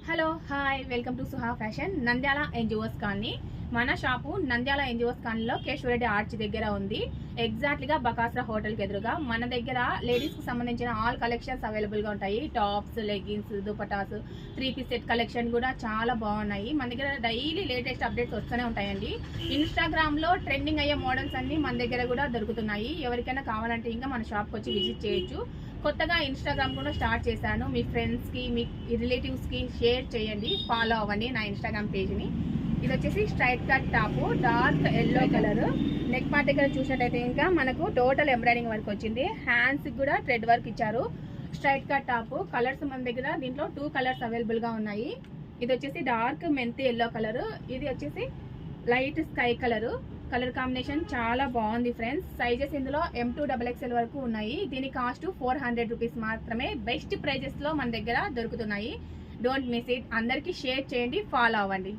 Hello hi welcome to Suha fashion Nandyal NGOs colony. మన shop Nandyal NGOs కాలనీలో Keshavareddy arch దగ్గర ఉంది. ఎగ్జాక్ట్లీగా బకాస్రా హోటల్కి ఎదురుగా. మన దగ్గర లేడీస్కి సంబంధించిన ఆల్ కలెక్షన్స్ అవైలబుల్గా ఉంటాయి. Tops, leggings, dupattas, 3-piece set collection కూడా చాలా బాగున్నాయి. మన దగ్గర డైలీ లేటెస్ట్ అప్డేట్స్ వస్తూనే ఉంటాయండి. ఇన్స్టాగ్రామ్లో ట్రెండింగ్ అయ్యే మోడల్స్ అన్ని మన దగ్గర కూడా దొరుకుతున్నాయి. ఎవరికైనా కావాలంటే ఇంకా మన షాప్కి వచ్చి విజిట్ చేయొచ్చు. కొత్తగా ఇన్స్టాగ్రామ్ కూడా స్టార్ట్ చేశాను. మీ ఫ్రెండ్స్కి, మీ రిలేటివ్స్కి షేర్ చేయండి, ఫాలో అవ్వండి నా ఇన్స్టాగ్రామ్ పేజ్ని. ఇది వచ్చేసి straight cut top, dark yellow colour. Neck part దగ్గర చూసినట్టయితే ఇంకా మనకు టోటల్ ఎంబ్రాయిడింగ్ వర్క్ వచ్చింది. హ్యాండ్స్కి కూడా థ్రెడ్ వర్క్ ఇచ్చారు. స్ట్రైట్ కట్ టాపు కలర్స్ మన దగ్గర దీంట్లో 2 కలర్స్ అవైలబుల్గా ఉన్నాయి. ఇది వచ్చేసి డార్క్ మెంతి ఎల్లో కలర్, ఇది వచ్చేసి light sky colour. Colour combination చాలా బాగుంది ఫ్రెండ్స్. సైజెస్ ఇందులో M2XXL వరకు ఉన్నాయి. దీని కాస్ట్ 400 రూపీస్ మాత్రమే. బెస్ట్ ప్రైజెస్లో మన దగ్గర దొరుకుతున్నాయి. Don't miss it. అందరికీ షేర్ చేయండి, ఫాలో అవ్వండి.